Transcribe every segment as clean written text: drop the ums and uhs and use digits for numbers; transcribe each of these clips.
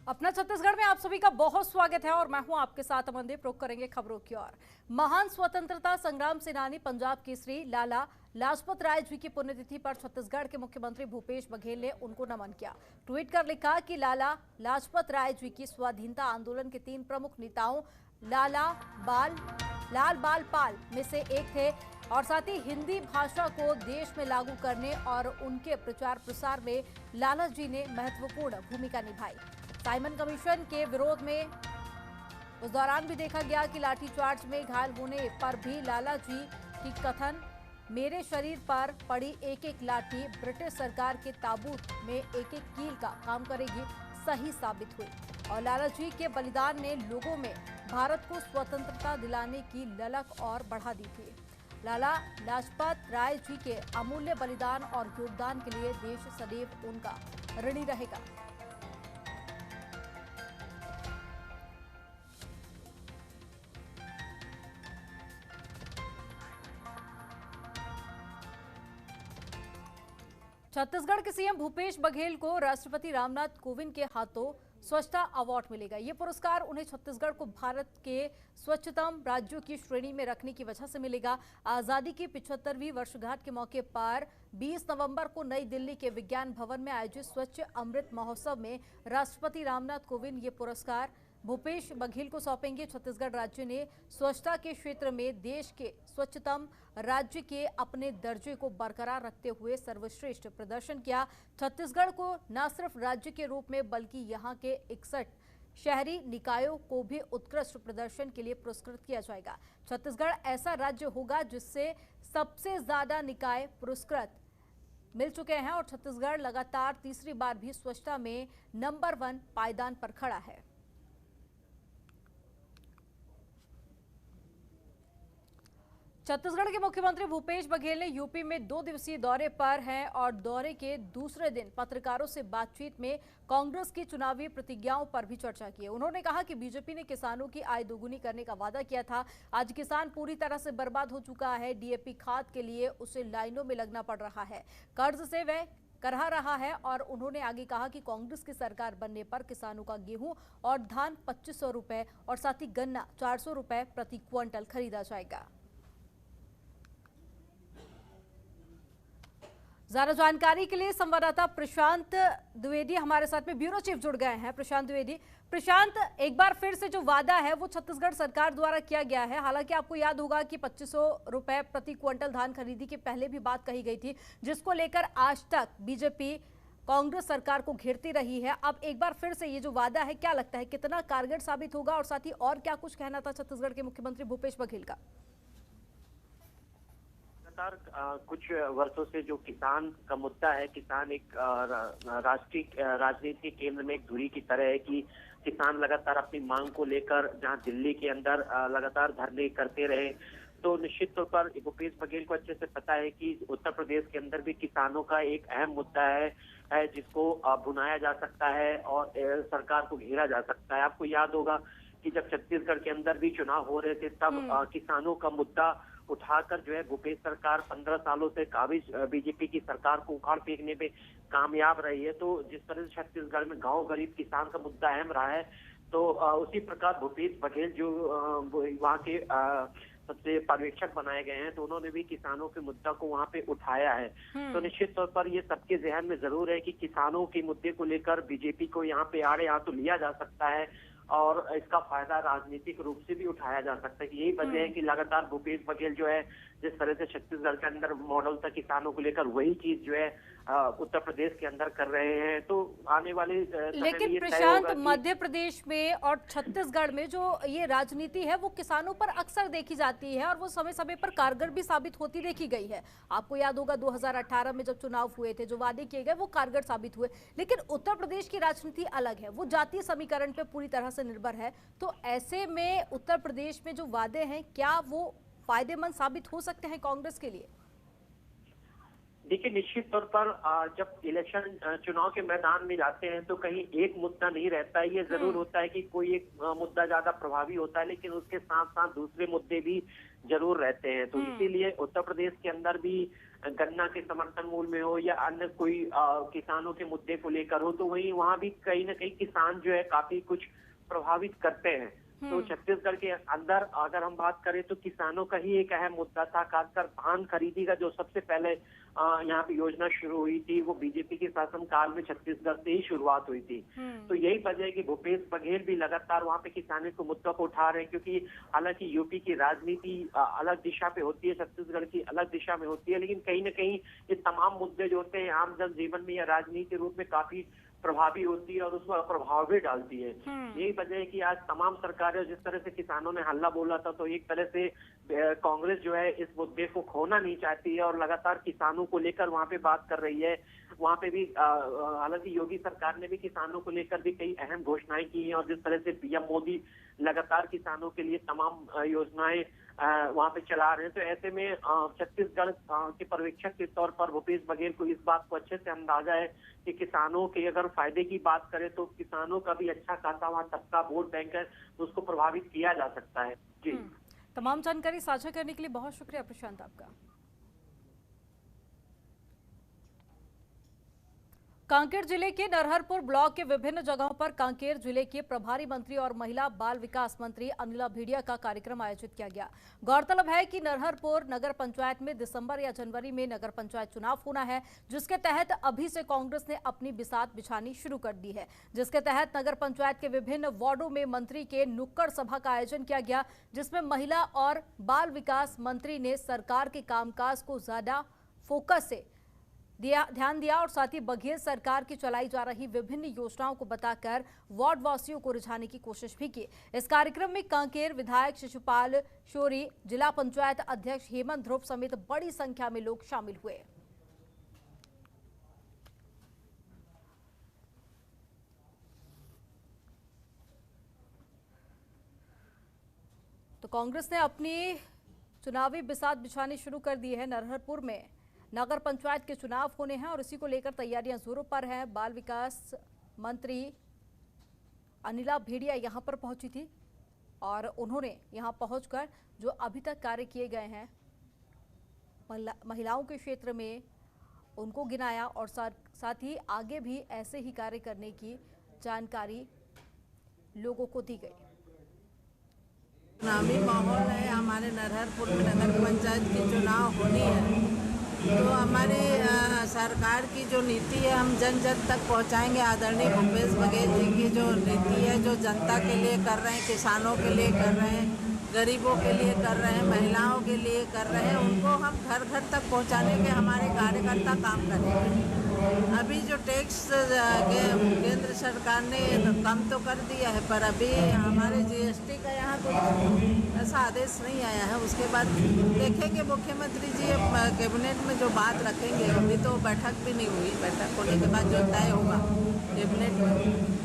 अपना छत्तीसगढ़ में आप सभी का बहुत स्वागत है और मैं हूं आपके साथ अमनदीप। रुक करेंगे खबरों की ओर। महान स्वतंत्रता संग्राम सेनानी पंजाब केसरी लाला लाजपत राय जी की पुण्यतिथि पर छत्तीसगढ़ के मुख्यमंत्री भूपेश बघेल ने उनको नमन किया। ट्वीट कर लिखा कि लाला लाजपत राय जी की स्वाधीनता आंदोलन के 3 प्रमुख नेताओं लाल बाल पाल में से एक थे और साथ ही हिंदी भाषा को देश में लागू करने और उनके प्रचार प्रसार में लाला जी ने महत्वपूर्ण भूमिका निभाई। साइमन कमीशन के विरोध में उस दौरान भी देखा गया कि लाठीचार्ज में घायल होने पर भी लाला जी की कथन मेरे शरीर पर पड़ी एक एक लाठी ब्रिटिश सरकार के ताबूत में एक एक कील का काम करेगी सही साबित हुई और लाला जी के बलिदान ने लोगों में भारत को स्वतंत्रता दिलाने की ललक और बढ़ा दी थी। लाला लाजपत राय जी के अमूल्य बलिदान और योगदान के लिए देश सदैव उनका ऋणी रहेगा। छत्तीसगढ़ के सीएम भूपेश बघेल को राष्ट्रपति रामनाथ कोविंद के हाथों स्वच्छता अवार्ड मिलेगा। ये पुरस्कार उन्हें छत्तीसगढ़ को भारत के स्वच्छतम राज्यों की श्रेणी में रखने की वजह से मिलेगा। आजादी की 75वीं वर्षगांठ के मौके पर 20 नवंबर को नई दिल्ली के विज्ञान भवन में आयोजित स्वच्छ अमृत महोत्सव में राष्ट्रपति रामनाथ कोविंद ये पुरस्कार भूपेश बघेल को सौंपेंगे। छत्तीसगढ़ राज्य ने स्वच्छता के क्षेत्र में देश के स्वच्छतम राज्य के अपने दर्जे को बरकरार रखते हुए सर्वश्रेष्ठ प्रदर्शन किया। छत्तीसगढ़ को न सिर्फ राज्य के रूप में बल्कि यहाँ के 61 शहरी निकायों को भी उत्कृष्ट प्रदर्शन के लिए पुरस्कृत किया जाएगा। छत्तीसगढ़ ऐसा राज्य होगा जिससे सबसे ज्यादा निकाय पुरस्कृत मिल चुके हैं और छत्तीसगढ़ लगातार तीसरी बार भी स्वच्छता में नंबर 1 पायदान पर खड़ा है। छत्तीसगढ़ के मुख्यमंत्री भूपेश बघेल ने यूपी में 2 दिवसीय दौरे पर हैं और दौरे के दूसरे दिन पत्रकारों से बातचीत में कांग्रेस की चुनावी प्रतिज्ञाओं पर भी चर्चा की। उन्होंने कहा कि बीजेपी ने किसानों की आय दोगुनी करने का वादा किया था। आज किसान पूरी तरह से बर्बाद हो चुका है। डीएपी खाद के लिए उसे लाइनों में लगना पड़ रहा है। कर्ज से वह करहा रहा है और उन्होंने आगे कहा कि कांग्रेस की सरकार बनने पर किसानों का गेहूं और धान 2500 रुपए और साथ ही गन्ना 400 रुपए प्रति क्विंटल खरीदा जाएगा। ज्यादा जानकारी के लिए संवाददाता प्रशांत द्विवेदी हमारे साथ में ब्यूरो चीफ जुड़ गए हैं। प्रशांत द्विवेदी, प्रशांत, एक बार फिर से जो वादा है वो छत्तीसगढ़ सरकार द्वारा किया गया है। हालांकि आपको याद होगा कि 2500 रुपए प्रति क्विंटल धान खरीदी की पहले भी बात कही गई थी, जिसको लेकर आज तक बीजेपी कांग्रेस सरकार को घेरती रही है। अब एक बार फिर से ये जो वादा है, क्या लगता है कितना कारगर साबित होगा और साथ ही और क्या कुछ कहना था छत्तीसगढ़ के मुख्यमंत्री भूपेश बघेल का? कुछ वर्षों से जो किसान का मुद्दा है, किसान एक राष्ट्रीय राजनीति के केंद्र में एक धुरी की तरह है कि किसान लगातार अपनी मांग को लेकर जहां दिल्ली के अंदर लगातार धरने करते रहे, तो निश्चित तौर पर भूपेश बघेल को अच्छे से पता है कि उत्तर प्रदेश के अंदर भी किसानों का एक अहम मुद्दा है जिसको भुनाया जा सकता है और सरकार को घेरा जा सकता है। आपको याद होगा कि जब छत्तीसगढ़ के अंदर भी चुनाव हो रहे थे तब किसानों का मुद्दा उठाकर जो है भूपेश सरकार 15 सालों से काबिज बीजेपी की सरकार को उखाड़ फेंकने में कामयाब रही है। तो जिस तरह से छत्तीसगढ़ में गांव गरीब किसान का मुद्दा अहम रहा है, तो उसी प्रकार भूपेश बघेल जो वहाँ के सबसे पर्यवेक्षक बनाए गए हैं, तो उन्होंने भी किसानों के मुद्दा को वहाँ पे उठाया है। तो निश्चित तौर पर ये सबके जहन में जरूर है कि किसानों के मुद्दे को लेकर बीजेपी को यहाँ पे आड़े हाथों लिया जा सकता है और इसका फायदा राजनीतिक रूप से भी उठाया जा सकता है। कि यही वजह है कि लगातार भूपेश बघेल जो है जिस तरह से छत्तीसगढ़ के अंदर मॉडल था किसानों को लेकर, वही चीज जो है उत्तर प्रदेश के अंदर कर रहे हैं। तो आने वाले लेकिन प्रशांत, मध्य प्रदेश में और छत्तीसगढ़ में जो ये राजनीति है वो किसानों पर अक्सर देखी जाती है और वो समय समय पर कारगर भी साबित होती देखी गई है। आपको याद होगा 2018 में जब चुनाव हुए थे, जो वादे किए गए वो कारगर साबित हुए। लेकिन उत्तर प्रदेश की राजनीति अलग है, वो जातीय समीकरण पे पूरी तरह से निर्भर है। तो ऐसे में उत्तर प्रदेश में जो वादे हैं, क्या वो फायदेमंद साबित हो सकते हैं कांग्रेस के लिए? देखिए, निश्चित तौर पर जब इलेक्शन चुनाव के मैदान में जाते हैं तो कहीं एक मुद्दा नहीं रहता है। ये जरूर होता है कि कोई एक मुद्दा ज्यादा प्रभावी होता है, लेकिन उसके साथ साथ दूसरे मुद्दे भी जरूर रहते हैं। तो इसीलिए उत्तर प्रदेश के अंदर भी गन्ना के समर्थन मूल्य में हो या अन्य कोई किसानों के मुद्दे को लेकर हो, तो वहीं वहां भी कहीं ना कहीं किसान जो है काफी कुछ प्रभावित करते हैं। तो छत्तीसगढ़ के अंदर अगर हम बात करें तो किसानों का ही एक अहम मुद्दा था, खासकर धान खरीदी का जो सबसे पहले यहाँ पे योजना शुरू हुई थी, वो बीजेपी के शासनकाल में छत्तीसगढ़ से ही शुरुआत हुई थी। तो यही वजह है कि भूपेश बघेल भी लगातार वहाँ पे किसानों को मुद्दा को उठा रहे हैं, क्योंकि हालांकि यूपी की राजनीति अलग दिशा पे होती है, छत्तीसगढ़ की अलग दिशा में होती है, लेकिन कहीं ना कहीं ये तमाम मुद्दे जो होते हैं आम जन जीवन में या राजनीति रूप में काफी प्रभावी होती है और उस पर प्रभाव भी डालती है। यही वजह है कि आज तमाम सरकारें जिस तरह से किसानों ने हल्ला बोला था, तो एक तरह से कांग्रेस जो है इस मुद्दे को खोना नहीं चाहती है और लगातार किसानों को लेकर वहां पे बात कर रही है। वहां पे भी हालांकि योगी सरकार ने भी किसानों को लेकर भी कई अहम घोषणाएं की हैं और जिस तरह से पीएम मोदी लगातार किसानों के लिए तमाम योजनाएं वहां पे चला रहे हैं, तो ऐसे में छत्तीसगढ़ के पर्यवेक्षक के तौर पर भूपेश बघेल को इस बात को अच्छे से अंदाजा है कि किसानों के अगर फायदे की बात करें तो किसानों का भी अच्छा खासा वहाँ तबका वोट बैंक है, तो उसको प्रभावित किया जा सकता है। जी, तमाम जानकारी साझा करने के लिए बहुत शुक्रिया प्रशांत आपका। कांकेर जिले के नरहरपुर ब्लॉक के विभिन्न जगहों पर कांकेर जिले के प्रभारी मंत्री और महिला बाल विकास मंत्री अनिला भेड़िया का कार्यक्रम आयोजित किया गया। गौरतलब है कि नरहरपुर नगर पंचायत में दिसंबर या जनवरी में नगर पंचायत चुनाव होना है, जिसके तहत अभी से कांग्रेस ने अपनी बिसात बिछानी शुरू कर दी है, जिसके तहत नगर पंचायत के विभिन्न वार्डों में मंत्री के नुक्कड़ सभा का आयोजन किया गया, जिसमें महिला और बाल विकास मंत्री ने सरकार के कामकाज को ज्यादा फोकस से ध्यान दिया और साथ ही बघेल सरकार की चलाई जा रही विभिन्न योजनाओं को बताकर वार्ड वासियों को रिझाने की कोशिश भी की। इस कार्यक्रम में कांकेर विधायक शिशुपाल शोरी, जिला पंचायत अध्यक्ष हेमंत ध्रुव समेत बड़ी संख्या में लोग शामिल हुए। तो कांग्रेस ने अपनी चुनावी बिसात बिछानी शुरू कर दी है। नरहरपुर में नगर पंचायत के चुनाव होने हैं और इसी को लेकर तैयारियां जोरों पर हैं। बाल विकास मंत्री अनिला भेड़िया यहां पर पहुंची थी और उन्होंने यहां पहुंचकर जो अभी तक कार्य किए गए हैं महिलाओं के क्षेत्र में उनको गिनाया और साथ ही आगे भी ऐसे ही कार्य करने की जानकारी लोगों को दी गई। चुनावी माहौल है, हमारे नरहरपुर में नगर पंचायत की चुनाव होनी है, तो हमारी सरकार की जो नीति है हम जन जन तक पहुंचाएंगे। आदरणीय भूपेश बघेल जी की जो नीति है, जो जनता के लिए कर रहे हैं, किसानों के लिए कर रहे हैं, गरीबों के लिए कर रहे हैं, महिलाओं के लिए कर रहे हैं, उनको हम घर घर तक पहुंचाने के हमारे कार्यकर्ता काम करेंगे। अभी जो टैक्स केंद्र सरकार ने कम तो कर दिया है, पर अभी हमारे जीएसटी का यहाँ कुछ ऐसा आदेश नहीं आया है। उसके बाद देखेंगे मुख्यमंत्री जी कैबिनेट में जो बात रखेंगे। अभी तो बैठक भी नहीं हुई, बैठक होने के बाद जो तय होगा कैबिनेट में।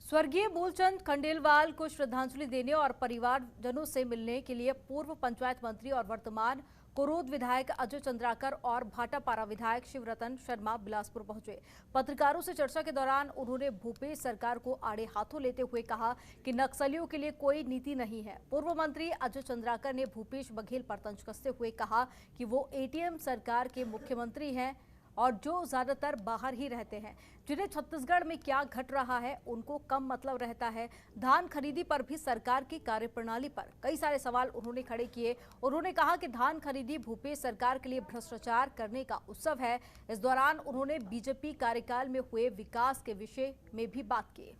स्वर्गीय मूलचंद खंडेलवाल को श्रद्धांजलि देने और परिवारजनों से मिलने के लिए पूर्व पंचायत मंत्री और वर्तमान कुरूद विधायक अजय चंद्राकर और भाटापारा विधायक शिवरतन शर्मा बिलासपुर पहुंचे। पत्रकारों से चर्चा के दौरान उन्होंने भूपेश सरकार को आड़े हाथों लेते हुए कहा कि नक्सलियों के लिए कोई नीति नहीं है। पूर्व मंत्री अजय चंद्राकर ने भूपेश बघेल पर तंज कसते हुए कहा कि वो एटीएम सरकार के मुख्यमंत्री हैं और जो ज्यादातर बाहर ही रहते हैं, जिन्हें छत्तीसगढ़ में क्या घट रहा है उनको कम मतलब रहता है। धान खरीदी पर भी सरकार की कार्यप्रणाली पर कई सारे सवाल उन्होंने खड़े किए। उन्होंने कहा कि धान खरीदी भूपेश सरकार के लिए भ्रष्टाचार करने का उत्सव है। इस दौरान उन्होंने बीजेपी कार्यकाल में हुए विकास के विषय में भी बात की।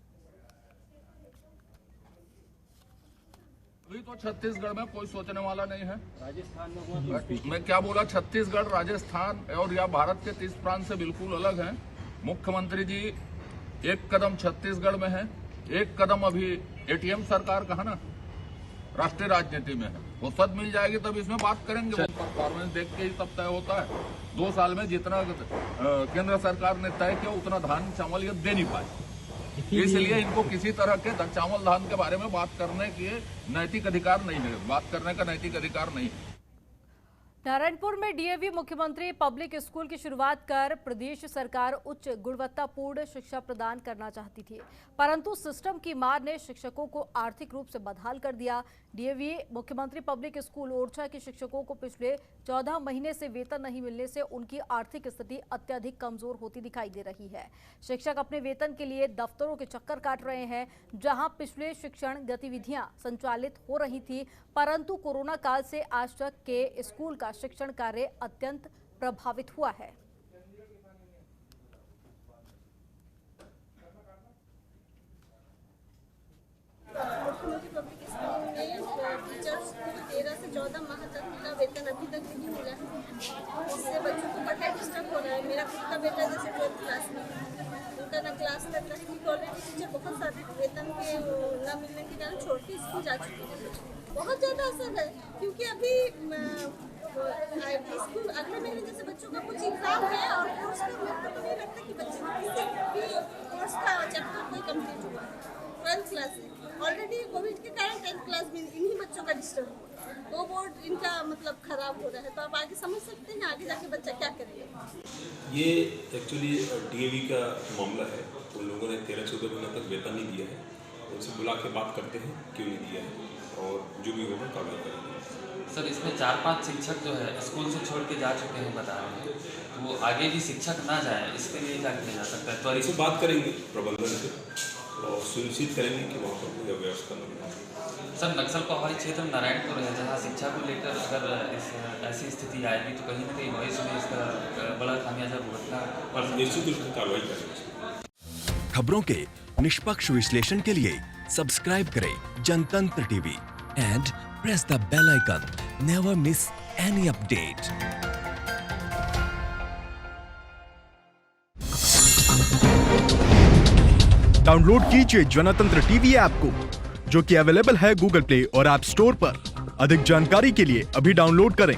अभी तो छत्तीसगढ़ में कोई सोचने वाला नहीं है। राजस्थान में मैं क्या बोला, छत्तीसगढ़ राजस्थान और या भारत के 30 प्रांत से बिल्कुल अलग है। मुख्यमंत्री जी एक कदम छत्तीसगढ़ में है, एक कदम अभी एटीएम सरकार का है ना, राष्ट्रीय राजनीति में है। वो सद मिल जाएगी तब इसमें बात करेंगे। परफॉर्मेंस देख के ही तब तय होता है। 2 साल में जितना केंद्र सरकार ने तय किया उतना धान चावल ये दे नहीं पाए, इसलिए इनको किसी तरह के चावल धान के बारे में बात करने के नैतिक अधिकार नहीं है, बात करने का नैतिक अधिकार नहीं है। नारायणपुर में डीएवी मुख्यमंत्री पब्लिक स्कूल की शुरुआत कर प्रदेश सरकार उच्च गुणवत्तापूर्ण शिक्षा प्रदान करना चाहती थी, परंतु सिस्टम की मार ने शिक्षकों को आर्थिक रूप से बदहाल कर दिया। डीएवी मुख्यमंत्री पब्लिक स्कूल ओरछा के शिक्षकों को पिछले 14 महीने से वेतन नहीं मिलने से उनकी आर्थिक स्थिति अत्यधिक कमजोर होती दिखाई दे रही है। शिक्षक अपने वेतन के लिए दफ्तरों के चक्कर काट रहे हैं, जहां पिछले शिक्षण गतिविधियां संचालित हो रही थी, परंतु कोरोना काल से आज तक के स्कूल का शिक्षण कार्य अत्यंत प्रभावित हुआ है। मुख्यमंत्री पब्लिक स्कूल में टीचर्स को 13 से 14 माह तक का वेतन अभी तक नहीं मिला है। इससे बच्चों को पढ़ाई डिस्टर्ब हो रहा है। मेरा खुद का बेटा जैसे 12th क्लास में, उनका ना क्लास तक रहा है क्योंकि ऑलरेडी टीचर बहुत सारे वेतन के न मिलने के कारण छोड़ के स्कूल जा चुके हैं। बहुत ज़्यादा असर है क्योंकि अभी स्कूल अगले महीने जैसे बच्चों का कुछ एग्जाम है और कोर्स का मेरे को नहीं लगता कि बच्चे किसी भी कोर्स का चैप्टर कोई कंप्लीट हुआ है। 12th क्लास है, ऑलरेडी कोविड के कारण 10th क्लास में इन्हीं बच्चों का डिस्टर्ब हुआ, तो बोर्ड इनका मतलब खराब हो रहा है। तो आप आगे समझ सकते हैं आगे जाके बच्चा क्या करेगा। ये एक्चुअली डीएवी का मामला है। उन लोगों ने 13-14 महीने तक वेतन नहीं दिया है। उनसे बुला के बात करते हैं क्यों नहीं दिया है और जो भी होगा कार्रवाई करेंगे। सर, इसमें 4-5 शिक्षक जो है स्कूल से छोड़ के जा चुके हैं, बता रहे हैं, तो वो आगे भी शिक्षक ना जाए, इसके लिए क्या किया जा सकता है? तो इससे बात करेंगे प्रबंधन से और सुनिश्चित करेंगे कि वहाँ पर कोई व्यवस्था न हो। सर, नक्सल प्रभावित क्षेत्र नारायणपुर है, जहाँ शिक्षा को लेकर अगर ऐसी स्थिति आएगी तो कहीं ना कहीं भविष्य में इसका बड़ा खामियाजा भुगतना पड़ सकता है। निश्चित रूप से कार्रवाई करेंगे। खबरों के निष्पक्ष विश्लेषण के लिए सब्सक्राइब करें Jantantra TV and press the bell icon. Never miss any update. Download कीजिए जनतंत्र टीवी ऐप को, जो कि अवेलेबल है गूगल प्ले और ऐप स्टोर पर। अधिक जानकारी के लिए अभी डाउनलोड करें।